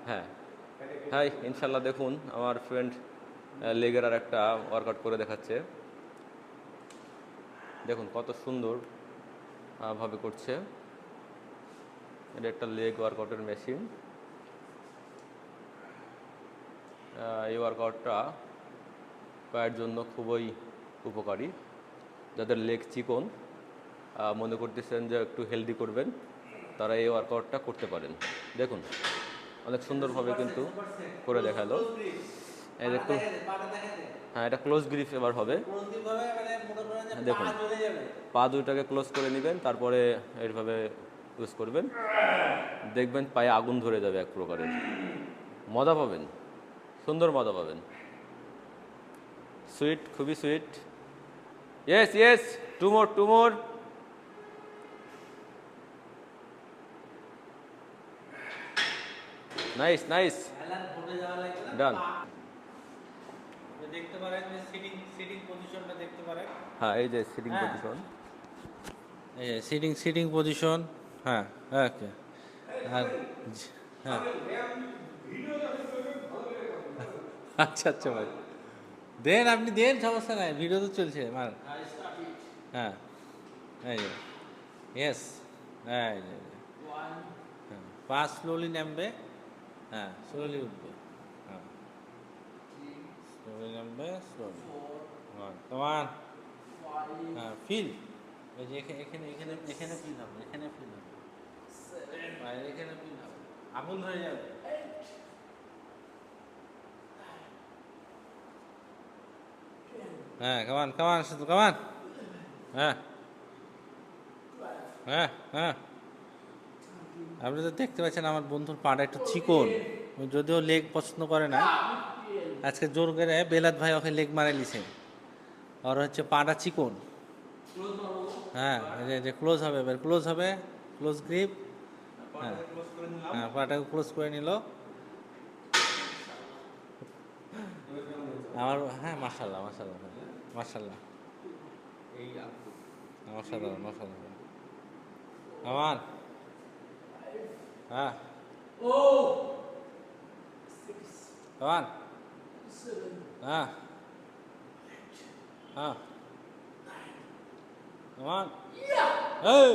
হ্যাঁ, হাই, ইনশাল্লাহ দেখুন আমার ফ্রেন্ড লেগের আর একটা ওয়ার্কআউট করে দেখাচ্ছে। দেখুন কত সুন্দর ভাবে করছে। এটা একটা লেগ ওয়ার্কআউটের মেশিন। এই ওয়ার্কআউটটা পায়ের জন্য খুবই উপকারী। যাদের লেগ চিকন মনে করতেছেন যে একটু হেলদি করবেন, তারা এই ওয়ার্কআউটটা করতে পারেন। দেখুন অনেক সুন্দরভাবে কিন্তু করে দেখালো। এই যে হ্যাঁ, এটা ক্লোজ গ্রিপ এবার হবে। দেখুন পা দুইটাকে ক্লোজ করে নেবেন, তারপরে এইভাবে ইউজ করবেন, দেখবেন পায়ে আগুন ধরে যাবে এক প্রকারের। মজা পাবেন, সুন্দর মজা পাবেন। সুইট, খুবই sweet. Yes yes, two more to more. Nice nice, ডান। দেখতে পারেন যে সিটিং পজিশনটা দেখতে পারেন। হ্যাঁ, এই যে সিটিং পজিশন। এই যে সিটিং পজিশন। হ্যাঁ, ওকে। আর হ্যাঁ, আচ্ছা আচ্ছা ভাই, দেন আপনি দেন, সমস্যা নাই, ভিডিও তো চলছে আমার। হ্যাঁ, এই যে ইয়েস, এই যে হ্যাঁ, পা স্লোলি নামবে। হ্যাঁ, স্লোলি উঠবে। হ্যাঁ, স্লোলি নামবে, স্লোলি। হ্যাঁ, কমান। হ্যাঁ, ফিল। এই যে এখানে এখানে এখানে এখানে ফিল হবে, এখানে ফিল হবে, আর এখানে ফিল হবে, আগুন হয়ে যাবে। হ্যাঁ, কামান কামান শুধু কামান। হ্যাঁ হ্যাঁ হ্যাঁ, আপনি তো দেখতে পাচ্ছেন আমার বন্ধুর পাটা একটু চিকন। ও যদিও লেগ পছন্দ করে না, আজকে জোর করে বেলাত ভাই ওকে লেগ মারাই নিছে। আর হচ্ছে পাটা চিকন। হ্যাঁ, এই যে ক্লোজ হবে, এবার ক্লোজ হবে, ক্লোজ গ্রিপ। হ্যাঁ হ্যাঁ, পাটাকে ক্লোজ করে নিল আমার। হ্যাঁ, মাশাল্লাহ মাশাল্লাহ মাশাল্লাহ, অসাধারণ অসাধারণ আমার। হ্যাঁ, কামান। হ্যাঁ হ্যাঁ, কামান। এই